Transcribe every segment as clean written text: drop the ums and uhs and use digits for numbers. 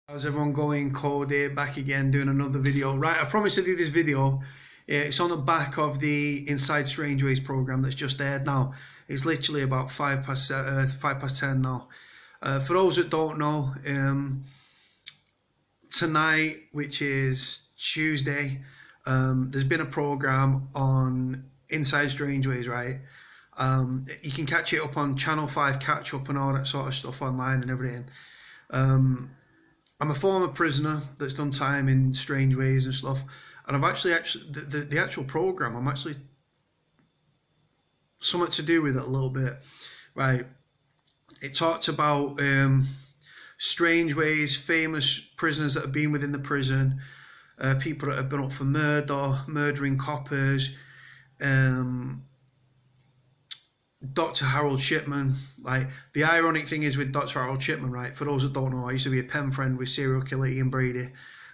How's everyone going? Cody back again doing another video. Right, I promised to do this video. It's on the back of the Inside Strangeways program that's just aired now. It's literally about 5 past 10 now. For those that don't know, tonight, which is Tuesday, there's been a program on Inside Strangeways, right? You can catch it up on Channel 5 catch up and all that sort of stuff online and everything. I'm a former prisoner that's done time in Strangeways and stuff, and I've actually the actual program, I'm actually something to do with it a little bit, right? It talked about Strangeways, famous prisoners that have been within the prison, people that have been up for murder, murdering coppers, Dr. Harold Shipman. Like, the ironic thing is with Dr. Harold Shipman, right, for those that don't know, I used to be a pen friend with serial killer Ian Brady,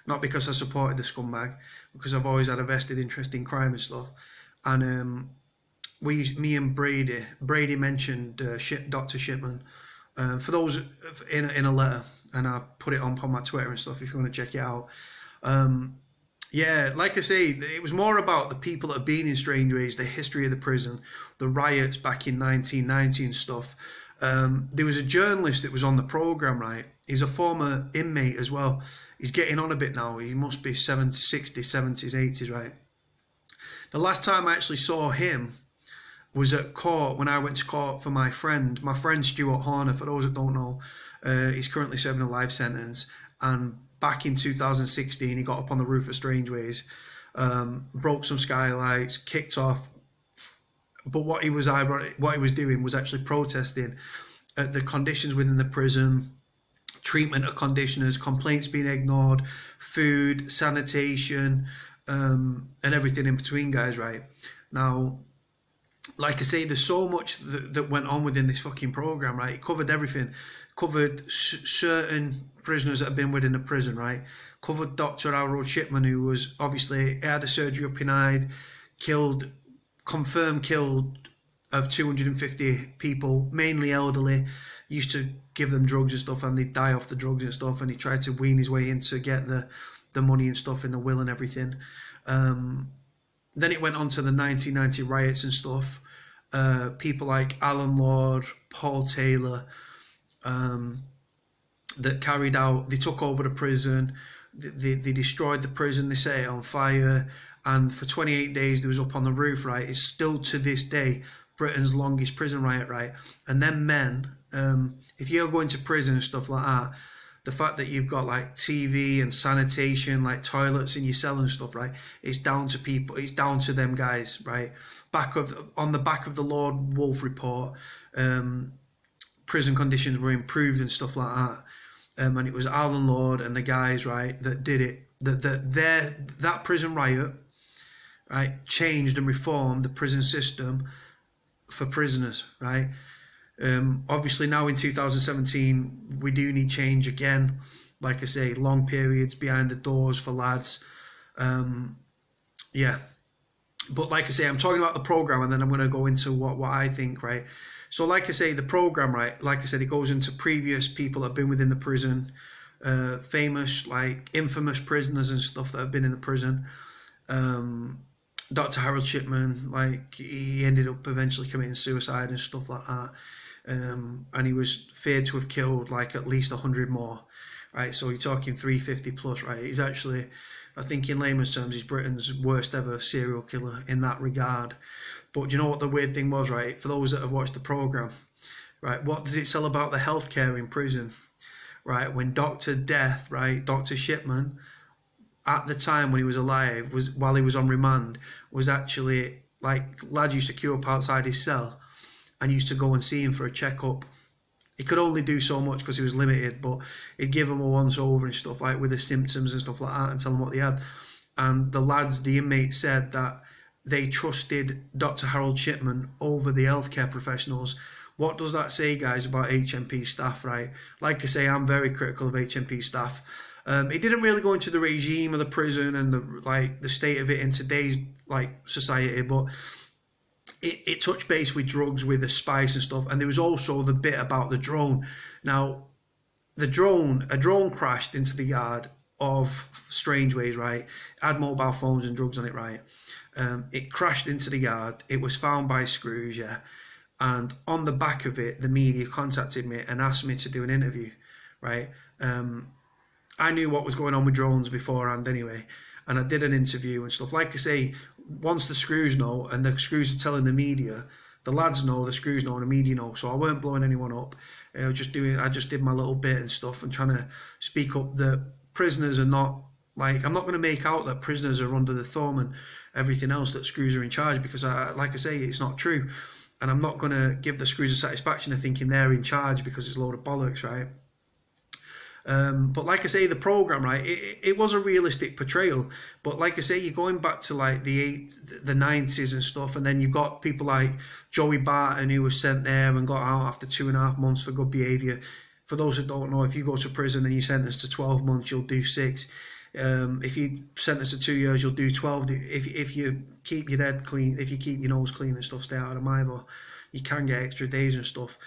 not because I supported the scumbag, because I've always had a vested interest in crime and stuff. And me and Brady mentioned Dr. Shipman, for those in a letter, and I put it on my Twitter and stuff if you want to check it out. Yeah, like I say, it was more about the people that have been in Strangeways, the history of the prison, the riots back in 1990 and stuff. There was a journalist that was on the programme, right? He's a former inmate as well. He's getting on a bit now. He must be 70, 60, 70s, 80s, right? The last time I actually saw him was at court when I went to court for my friend Stuart Horner. For those that don't know, he's currently serving a life sentence, and back in 2016, he got up on the roof of Strangeways, broke some skylights, kicked off. But what he was doing was actually protesting at the conditions within the prison, treatment of conditioners, complaints being ignored, food, sanitation, and everything in between, guys, right? Now, like I say, there's so much that went on within this fucking program, right? It covered everything. Covered certain prisoners that have been within the prison, right? Covered Dr. Harold Shipman, who was obviously had a surgery up in Hyde, confirmed killed of 250 people, mainly elderly. Used to give them drugs and stuff, and they'd die off the drugs and stuff. And he tried to wean his way in to get the money and stuff in the will and everything. Then it went on to the 1990 riots and stuff. People like Alan Lord, Paul Taylor, that carried out, they took over the prison, they destroyed the prison, they set it on fire, and for 28 days they was up on the roof, right? It's still to this day Britain's longest prison riot, right? And then men, if you're going to prison and stuff like that, the fact that you've got like TV and sanitation, like toilets in your cell and stuff, right? It's down to people, it's down to them guys, right? On the back of the Lord Wolf report, prison conditions were improved and stuff like that. And it was Alan Lord and the guys, right, that did it. That prison riot, right, changed and reformed the prison system for prisoners, right? Obviously now in 2017 we do need change again. Like I say, long periods behind the doors for lads. Yeah, but like I say, I'm talking about the program, and then I'm going to go into what I think, right? So like I say, the program, right, like I said, it goes into previous people that have been within the prison, famous, like infamous prisoners and stuff that have been in the prison. Dr. Harold Shipman, like, he ended up eventually committing suicide and stuff like that. And he was feared to have killed like at least 100 more, right? So you're talking 350 plus, right? He's actually, I think in layman's terms, he's Britain's worst ever serial killer in that regard. But do you know what the weird thing was, right? For those that have watched the program, right, what does it tell about the healthcare in prison, right? When Dr. Death, right, Dr. Shipman, at the time when he was alive, while he was on remand, was actually, like, lad used to queue up outside his cell and used to go and see him for a checkup. He could only do so much because he was limited, but he'd give him a once over and stuff, like with the symptoms and stuff like that, and tell him what they had. And the inmates said that they trusted Dr. Harold Shipman over the healthcare professionals. What does that say, guys, about HMP staff, right? Like I say, I'm very critical of HMP staff. It didn't really go into the regime of the prison and the state of it in today's society, but it touched base with drugs, with the spice and stuff, and there was also the bit about the drone. Now, a drone crashed into the yard of Strangeways, right? It had mobile phones and drugs on it, right? It crashed into the yard. It was found by Screws, yeah. And on the back of it, the media contacted me and asked me to do an interview, right? I knew what was going on with drones beforehand anyway, and I did an interview and stuff. Like I say, once the Screws know, and the Screws are telling the media, the lads know, the Screws know, and the media know. So I weren't blowing anyone up. I just did my little bit and stuff, and trying to speak up that prisoners are not, like, I'm not going to make out that prisoners are under the thumb and everything else, that Screws are in charge, because like I say, it's not true. And I'm not going to give the Screws a satisfaction of thinking they're in charge, because it's a load of bollocks, right? But like I say, the program, right, it was a realistic portrayal. But like I say, you're going back to like the 90s and stuff, and then you've got people like Joey Barton, who was sent there and got out after 2.5 months for good behaviour. For those that don't know, if you go to prison and you're sentenced to 12 months, you'll do 6. If you sentenced to 2 years, you'll do 12. If you keep your head clean, if you keep your nose clean and stuff, stay out of my book, you can get extra days and stuff.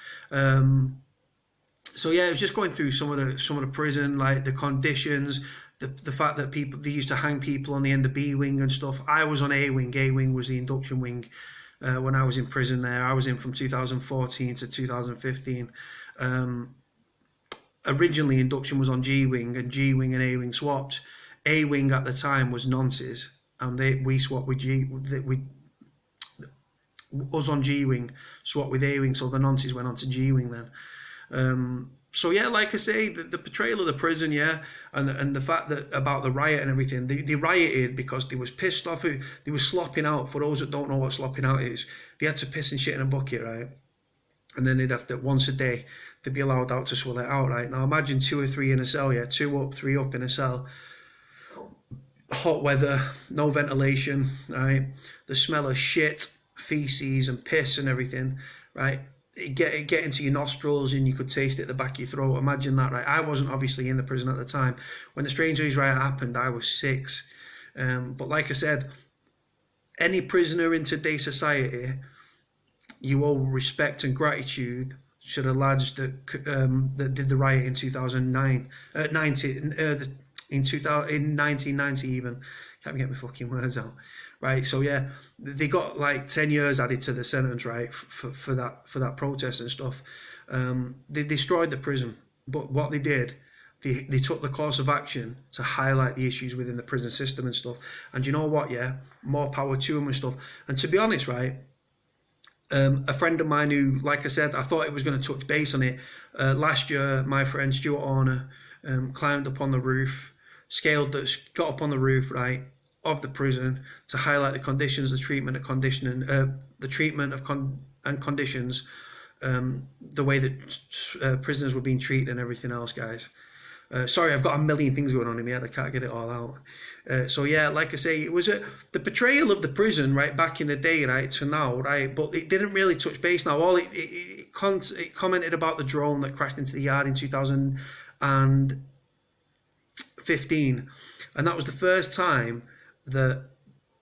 So yeah, it was just going through some of the prison, like the conditions, the fact that they used to hang people on the end of B wing and stuff. I was on A wing. A wing was the induction wing when I was in prison there. I was in from 2014 to 2015. Originally, induction was on G wing, and G wing and A wing swapped. A wing at the time was nonces, and we swapped with us on G wing swapped with A wing, so the nonces went on to G wing then. So yeah, like I say, the portrayal of the prison, yeah, and the fact that about the riot and everything, they rioted because they was pissed off. They was slopping out. For those that don't know what slopping out is, they had to piss and shit in a bucket, right? And then they'd have to, once a day, they'd be allowed out to swill it out, right? Now imagine 2 or 3 in a cell, yeah, 2 up, 3 up in a cell. Hot weather, no ventilation, right? The smell of shit, feces and piss and everything, right? It get into your nostrils and you could taste it at the back of your throat. Imagine that, right? I wasn't obviously in the prison at the time. When the Strangeways riot happened, I was 6. But like I said, any prisoner in today's society, you owe respect and gratitude to the lads that did the riot in 2009, in 1990 even. Can't get my fucking words out. Right, so yeah, they got like 10 years added to the sentence, right, for that protest and stuff. They destroyed the prison, but what they did, they took the course of action to highlight the issues within the prison system and stuff. And you know what, yeah, more power to them and stuff. And to be honest, right, a friend of mine who, like I said, I thought it was going to touch base on it. Last year, my friend Stuart Horner climbed up on the roof, got up on the roof, right, of the prison to highlight the conditions, the treatment and conditions, the way that prisoners were being treated and everything else, guys. Sorry, I've got a million things going on in my head. I can't get it all out. So yeah, like I say, it was the portrayal of the prison, right, back in the day, right, to now, right, but it didn't really touch base. Now, all it commented about the drone that crashed into the yard in 2015, and that was the first time that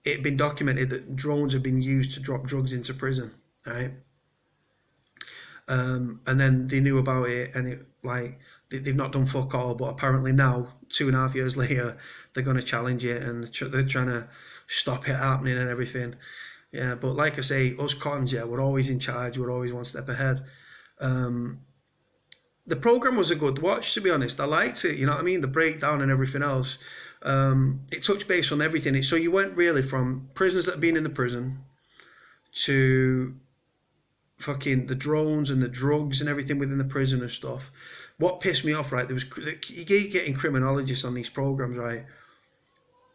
it had been documented that drones have been used to drop drugs into prison, right? And then they knew about it, and it, like, they've not done fuck all, but apparently now, 2.5 years later, they're going to challenge it, and they're trying to stop it happening and everything. Yeah, but like I say, us cons, yeah, we're always in charge, we're always one step ahead. The programme was a good watch, to be honest. I liked it, you know what I mean? The breakdown and everything else. It touched base on everything. So you went really from prisoners that have been in the prison to fucking the drones and the drugs and everything within the prison and stuff. What pissed me off, right, you keep getting criminologists on these programs, right,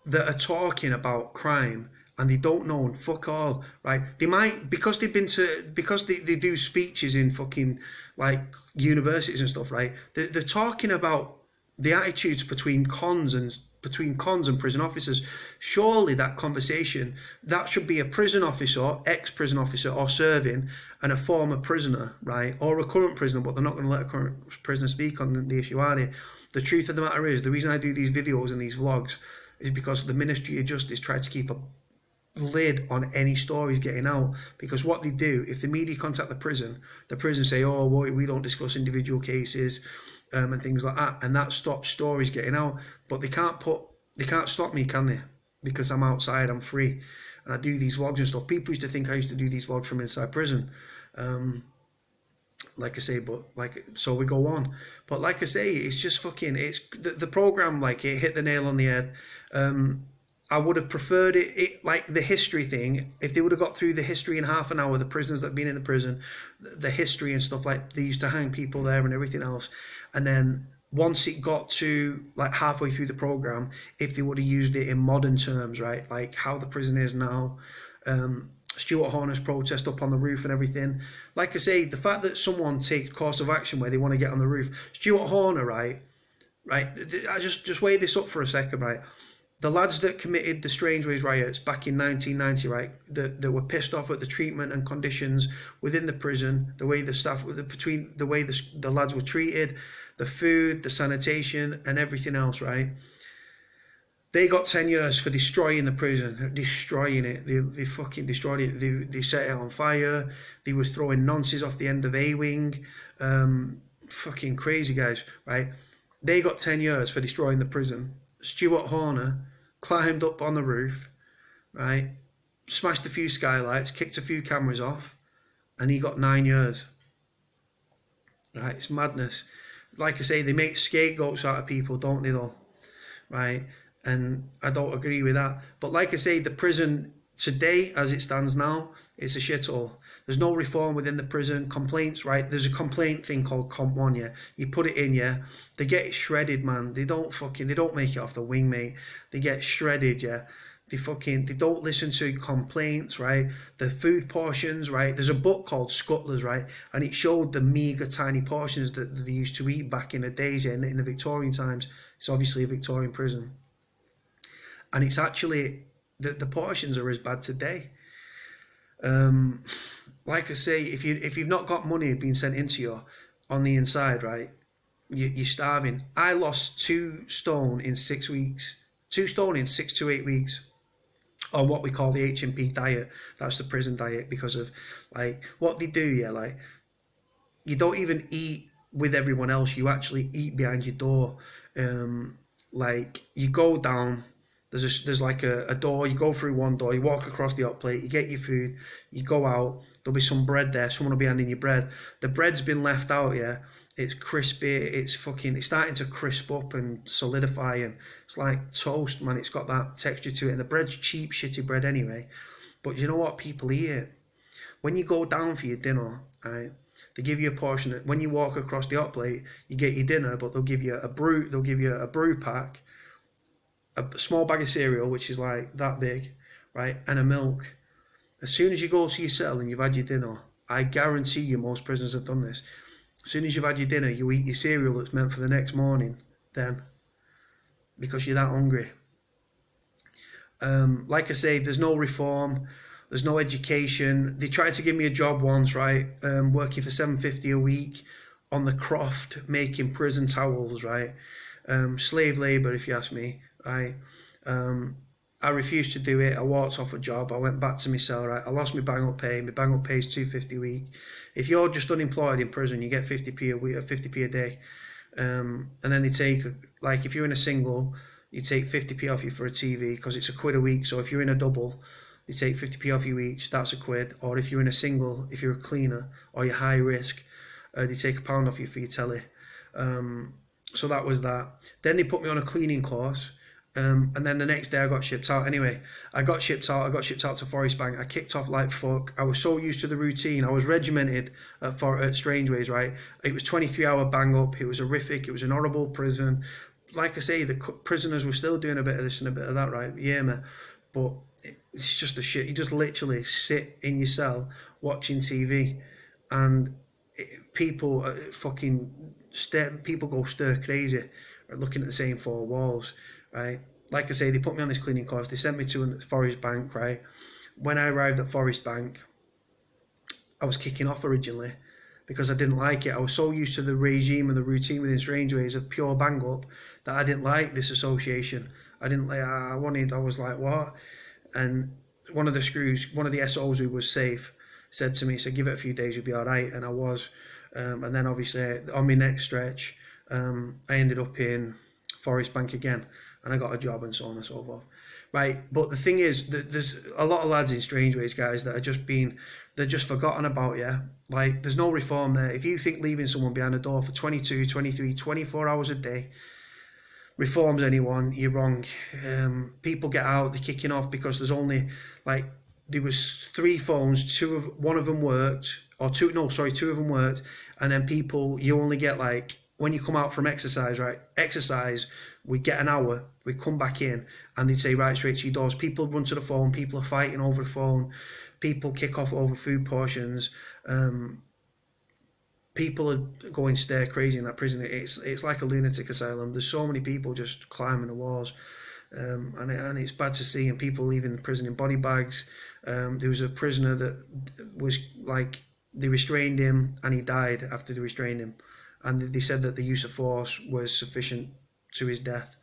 that are talking about crime and they don't know fuck all, right? They might, because they do speeches in fucking like universities and stuff, right? They're talking about the attitudes between cons and prison officers. Surely that conversation, that should be a prison officer, ex-prison officer or serving, and a former prisoner, right, or a current prisoner, but they're not going to let a current prisoner speak on the issue, are they? The truth of the matter is, the reason I do these videos and these vlogs is because the Ministry of Justice tried to keep lid on any stories getting out, because what they do, if the media contact the prison say, oh, well, we don't discuss individual cases and things like that, and that stops stories getting out. But they can't stop me, can they? Because I'm outside, I'm free, and I do these vlogs and stuff. People used to think I used to do these vlogs from inside prison. Like I say, but like, so we go on. But like I say, it's just fucking, it's the program, like, it hit the nail on the head. I would have preferred it like the history thing. If they would have got through the history in half an hour, the prisoners that have been in the prison, the history and stuff, like they used to hang people there and everything else. And then once it got to like halfway through the program, if they would have used it in modern terms, right, like how the prison is now, Stuart Horner's protest up on the roof and everything. Like I say, the fact that someone takes course of action where they want to get on the roof, Stuart Horner, right, I just weigh this up for a second, right. The lads that committed the Strangeways riots back in 1990, right, that were pissed off at the treatment and conditions within the prison, the way the staff, the way the lads were treated, the food, the sanitation, and everything else, right? They got 10 years for destroying the prison, destroying it. They fucking destroyed it. They set it on fire. They was throwing nonces off the end of A-wing. Fucking crazy guys, right? They got 10 years for destroying the prison. Stuart Horner climbed up on the roof, right, smashed a few skylights, kicked a few cameras off, and he got 9 years. Right, it's madness. Like I say, they make scapegoats out of people, don't they, though? Right, and I don't agree with that. But like I say, the prison today, as it stands now, it's a shithole. There's no reform within the prison. Complaints, right? There's a complaint thing called Comp 1, yeah? You put it in, yeah? They get it shredded, man. They don't make it off the wing, mate. They get shredded, yeah? They don't listen to complaints, right? The food portions, right? There's a book called Scuttlers, right? And it showed the meager, tiny portions that they used to eat back in the days, yeah, in the Victorian times. It's obviously a Victorian prison. And it's actually, the portions are as bad today. Like I say, if you've not got money being sent into you on the inside, right, you're starving. I lost 2 stone in 6 weeks. 2 stone in 6 to 8 weeks, on what we call the HMP diet. That's the prison diet, because of like what they do. Yeah, like you don't even eat with everyone else. You actually eat behind your door. Like you go down. There's like a door. You go through one door. You walk across the hot plate. You get your food. You go out. There'll be some bread there. Someone will be handing you bread. The bread's been left out. Yeah, it's crispy. It's starting to crisp up and solidify, and it's like toast, man. It's got that texture to it. And the bread's cheap, shitty bread anyway. But you know what? People eat it. When you go down for your dinner, right, they give you a portion. When you walk across the hot plate, you get your dinner, but they'll give you a brew. They'll give you a brew pack, a small bag of cereal, which is like that big, right, and a milk. As soon as you go to your cell and you've had your dinner, I guarantee you most prisoners have done this. As soon as you've had your dinner, you eat your cereal that's meant for the next morning then, because you're that hungry. Like I say, there's no reform, there's no education. They tried to give me a job once, right, working for $7.50 a week on the croft, making prison towels, right, slave labour if you ask me. I refused to do it. I walked off a job. I went back to my cell, right? I lost my bang up pay. My bang up pay is $2.50 a week. If you're just unemployed in prison, you get 50p a week, 50p a day. And then they take, like, if you're in a single, you take 50p off you for a TV, because it's £1 a week. So if you're in a double, they take 50p off you each. That's £1. Or if you're in a single, if you're a cleaner or you're high risk, they take £1 off you for your telly. So that was that. Then they put me on a cleaning course. And then the next day I got shipped out. Anyway, I got shipped out to Forest Bank. I kicked off like fuck. I was so used to the routine. I was regimented at Strangeways, right? It was 23-hour bang up. It was horrific. It was an horrible prison. Like I say, the prisoners were still doing a bit of this and a bit of that, right? Yeah, man. But it's just the shit. You just literally sit in your cell watching TV, and people go stir crazy looking at the same 4 walls. Right, like I say, they put me on this cleaning course. They sent me to Forest Bank. Right, when I arrived at Forest Bank, I was kicking off originally because I didn't like it. I was so used to the regime and the routine within Strangeways of pure bang up that I didn't like this association. I was like, what? And one of the SOs who was safe said to me, he said, give it a few days, you'll be all right. And I was. And then obviously on my next stretch, I ended up in Forest Bank again, and I got a job and so on and so forth. Right, but the thing is, there's a lot of lads in Strangeways, guys, that are they're just forgotten about, yeah? Like, there's no reform there. If you think leaving someone behind a door for 22, 23, 24 hours a day reforms anyone, you're wrong. People get out, they're kicking off because there's only, like, there was 3 phones, one of them worked, two of them worked, and then people, you only get, like, when you come out from exercise, right? Exercise, we get an hour, we come back in, and they say, right, straight to your doors. People run to the phone, people are fighting over the phone, people kick off over food portions, people are going stir crazy in that prison. It's like a lunatic asylum. There's so many people just climbing the walls, and it's bad to see, and people leaving the prison in body bags. There was a prisoner that was like, they restrained him, and he died after they restrained him. And they said that the use of force was sufficient to his death.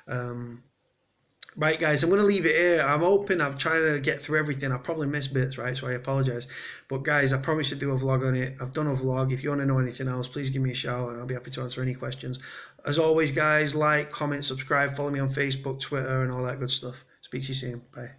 Right, guys, I'm going to leave it here. I'm trying to get through everything. I probably missed bits, right, so I apologise. But, guys, I promise to do a vlog on it. I've done a vlog. If you want to know anything else, please give me a shout, and I'll be happy to answer any questions. As always, guys, like, comment, subscribe, follow me on Facebook, Twitter, and all that good stuff. Speak to you soon. Bye.